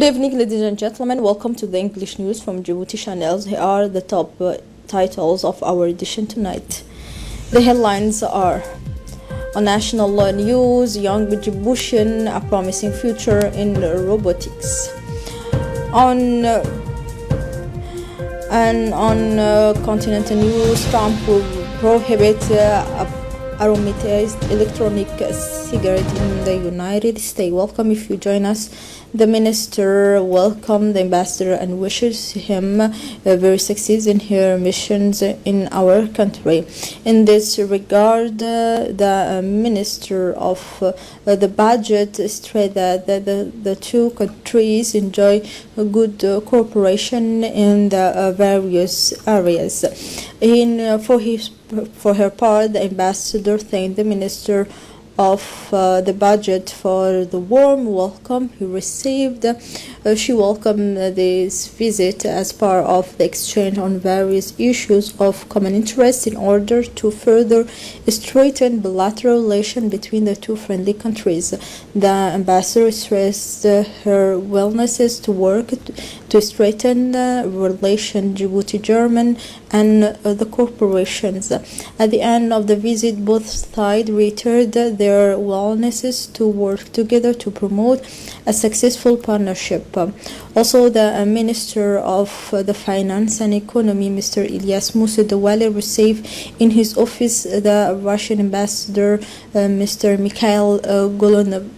evening, ladies and gentlemen. Welcome to the English news from Djibouti channels. Here are the top titles of our edition tonight. The headlines are: on national news, young Djiboutian, a promising future in robotics. On continental news, Trump will prohibit aromatized electronic cigarette in the United States. Welcome if you join us. The minister welcomed the ambassador and wishes him very success in her missions in our country. In this regard, the minister of the budget stressed that the two countries enjoy good cooperation in the various areas. For her part, the ambassador thanked the minister of the budget for the warm welcome he received. She welcomed this visit as part of the exchange on various issues of common interest in order to further strengthen bilateral relations between the two friendly countries. The ambassador stressed her willingness to work to strengthen relations Djibouti-German and the corporations. At the end of the visit, both sides reiterated their willingness to work together to promote a successful partnership. Also, the Minister of the Finance and Economy, Mr. Ilyas Musadawali, received in his office the Russian ambassador, Mr. Mikhail Golovanov.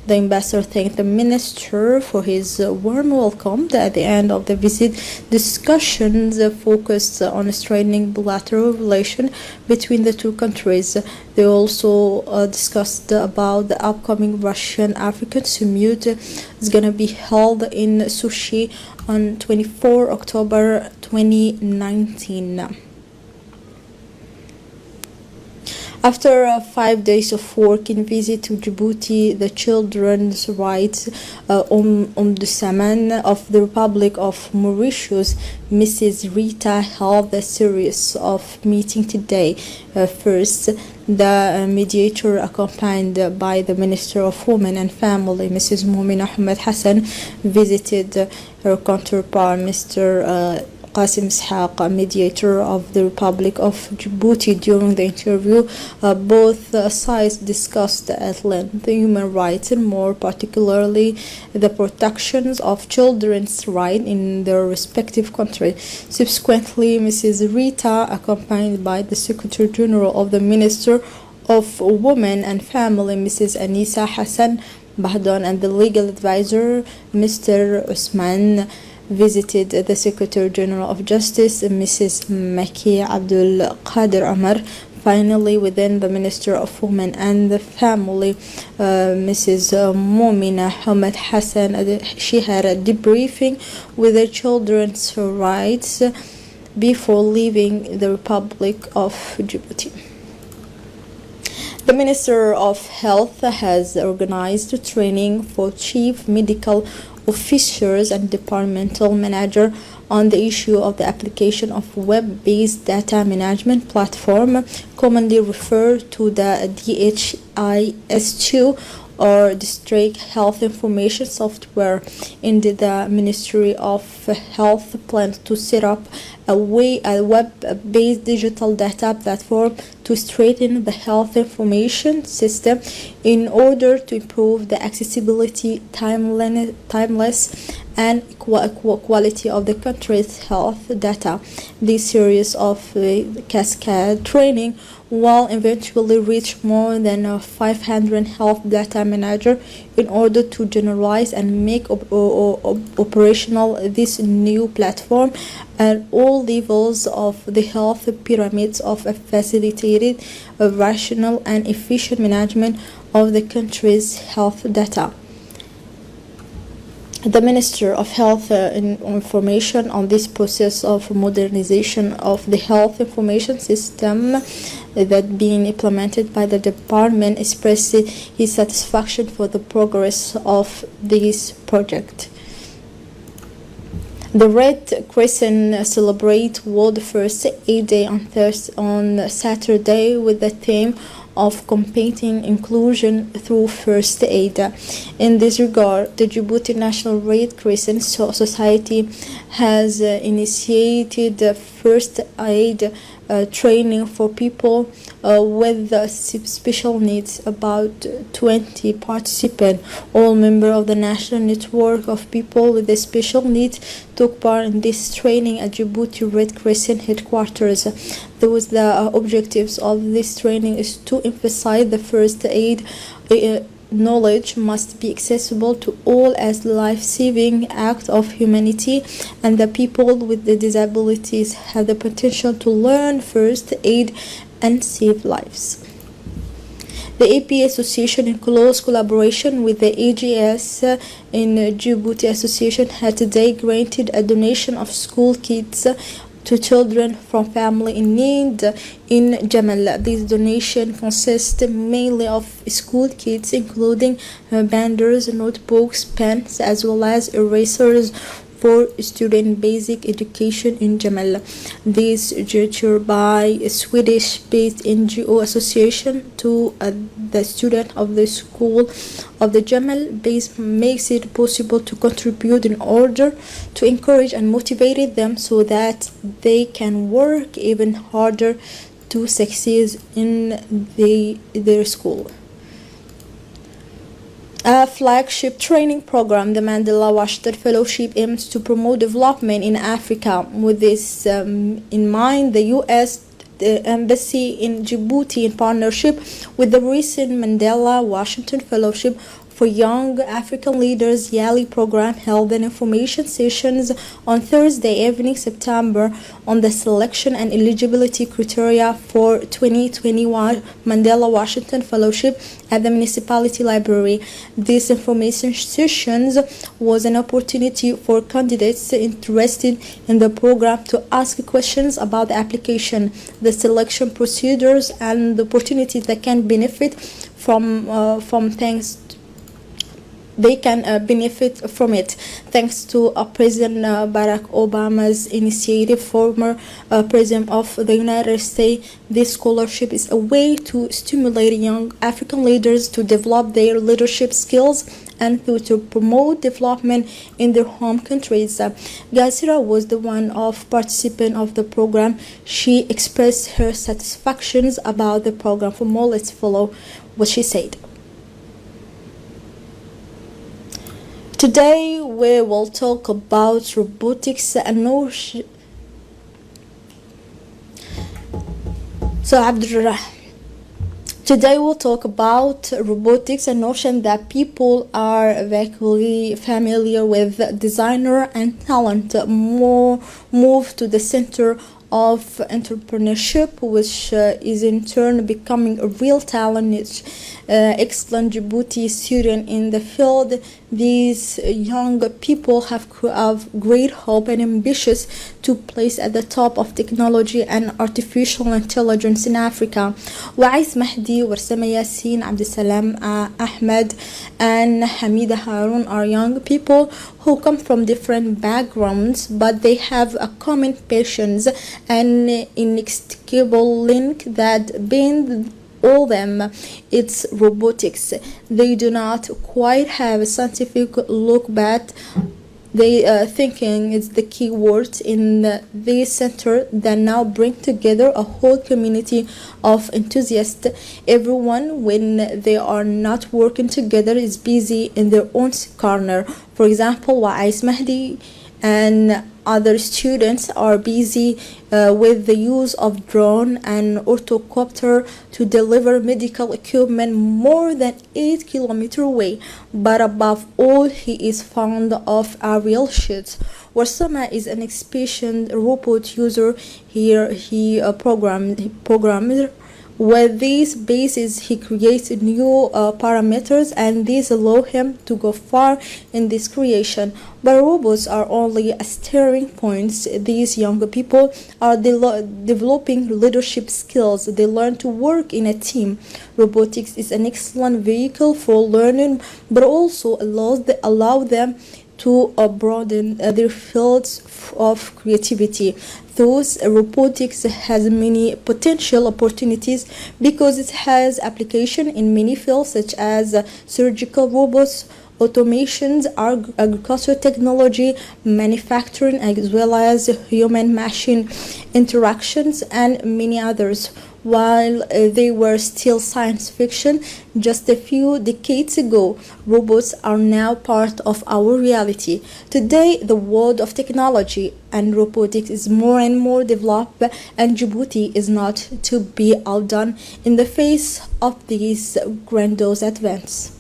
The ambassador thanked the minister for his warm welcome. At the end of the visit, discussions focused on strengthening bilateral relations between the two countries. They also discussed about the upcoming Russian-African summit. It's going to be held in Sochi on 24 October 2019. After 5 days of working visit to Djibouti, the children's rights ombudsman of the Republic of Mauritius, Mrs. Rita, held a series of meetings today. First, the mediator, accompanied by the Minister of Women and Family, Mrs. Moumina Ahmed Hassan, visited her counterpart, Mr. Qasim Ishaq, a mediator of the Republic of Djibouti. During the interview, both sides discussed at length human rights and more particularly the protections of children's rights in their respective countries. Subsequently, Mrs. Rita, accompanied by the Secretary General of the Minister of Women and Family, Mrs. Anisa Hassan Bahdon, and the legal advisor, Mr. Usman, visited the Secretary General of Justice, Mrs. Maki Abdul Qadir Amar. Finally, within the Minister of Women and the Family, Mrs. Moumina Ahmed Hassan, she had a debriefing with the children's rights before leaving the Republic of Djibouti. The Minister of Health has organized training for chief medical officers and departmental manager on the issue of the application of web-based data management platform, commonly referred to the DHIS2 or District Health Information Software. Indeed, the Ministry of Health plans to set up a web-based digital data platform to strengthen the health information system in order to improve the accessibility, timeless, and quality of the country's health data. This series of cascade training will eventually reach more than 500 health data managers in order to generalize and make operational this new platform at all levels of the health pyramids of a facilitated, rational and efficient management of the country's health data. The Minister of Health information on this process of modernization of the health information system that being implemented by the department expressed his satisfaction for the progress of this project. The Red Crescent celebrate World First Aid Day on Saturday with the theme of combating inclusion through first aid. In this regard, the Djibouti National Red Crescent Society has initiated first aid training for people with special needs. About 20 participants, all members of the national network of people with special needs, took part in this training at Djibouti Red Crescent headquarters. The objectives of this training is to emphasize the first aid knowledge must be accessible to all as life-saving act of humanity, and the people with the disabilities have the potential to learn first aid and save lives. The APA Association, in close collaboration with the AGS in Djibouti Association, had today granted a donation of school kits to children from family in need in Jamal. This donation consists mainly of school kits, including binders, notebooks, pens, as well as erasers for student basic education in Jamal. This gesture by a Swedish-based NGO association to the student of the school of the Jamal base makes it possible to contribute in order to encourage and motivate them so that they can work even harder to succeed in their school. A flagship training program, the Mandela Washington Fellowship, aims to promote development in Africa. With this in mind, the U.S. Embassy in Djibouti, in partnership with the recent Mandela Washington Fellowship for Young African Leaders YALI program, held an information sessions on Thursday evening, September, on the selection and eligibility criteria for 2021 Mandela Washington Fellowship at the Municipality Library. This information sessions was an opportunity for candidates interested in the program to ask questions about the application, the selection procedures, and the opportunities that can benefit from things. They can benefit from it thanks to President Barack Obama's initiative, former President of the United States. This scholarship is a way to stimulate young African leaders to develop their leadership skills and to promote development in their home countries. Gazira was the one of participant of the program. She expressed her satisfactions about the program. For more, let's follow what she said. Today we will talk about robotics and notion. Today we'll talk about robotics, a notion that people are vaguely familiar with. Designer and talent move to the center of entrepreneurship, which is in turn becoming a real talent niche. Excellent Djibouti student in the field, these young people have great hope and ambitious to place at the top of technology and artificial intelligence in Africa. Wa'is Mahdi, Warsama Yassin, Abdesalam Ahmed, and Hamida Harun are young people who come from different backgrounds, but they have a common passions and inextricable link that binds all them. It's robotics. They do not quite have a scientific look, but they thinking is the key word in this center that now bring together a whole community of enthusiasts. Everyone, when they are not working together, is busy in their own corner. For example, Wa'is Mahdi and other students are busy with the use of drone and orthocopter to deliver medical equipment more than 8 kilometers away. But above all, he is fond of aerial shots. Warsama is an experienced robot user. Here he programmer. With these bases, he creates new parameters, and these allow him to go far in this creation. But robots are only a starting point. These young people are developing leadership skills. They learn to work in a team. Robotics is an excellent vehicle for learning, but also allow them to broaden their fields of creativity. Thus, robotics has many potential opportunities because it has application in many fields such as surgical robots, automations, agriculture technology, manufacturing, as well as human machine interactions, and many others. While they were still science fiction just a few decades ago, robots are now part of our reality. Today, the world of technology and robotics is more and more developed, and Djibouti is not to be outdone in the face of these grandiose advances.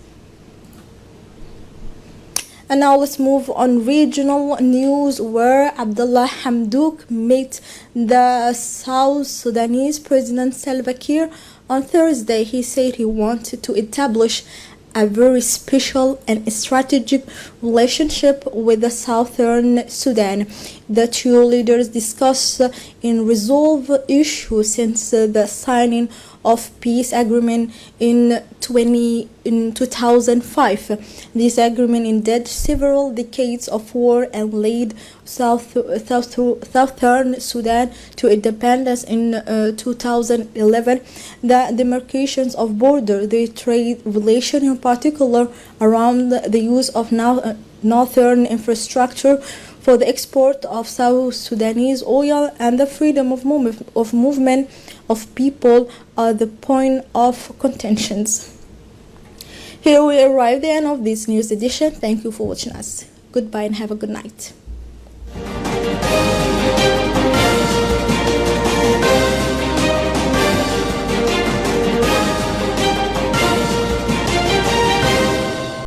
And now let's move on regional news, where Abdullah Hamdouk met the South Sudanese President Salva Kiir on Thursday. He said he wanted to establish a very special and strategic relationship with the Southern Sudan. The two leaders discussed and resolve issues since the signing of peace agreement in 2005. This agreement ended several decades of war and led Southern Sudan to independence in 2011. The demarcations of border, the trade relation in particular around the use of northern infrastructure for the export of South Sudanese oil, and the freedom of movement of people are the point of contentions. Here we arrive at the end of this news edition. Thank you for watching us. Goodbye and have a good night.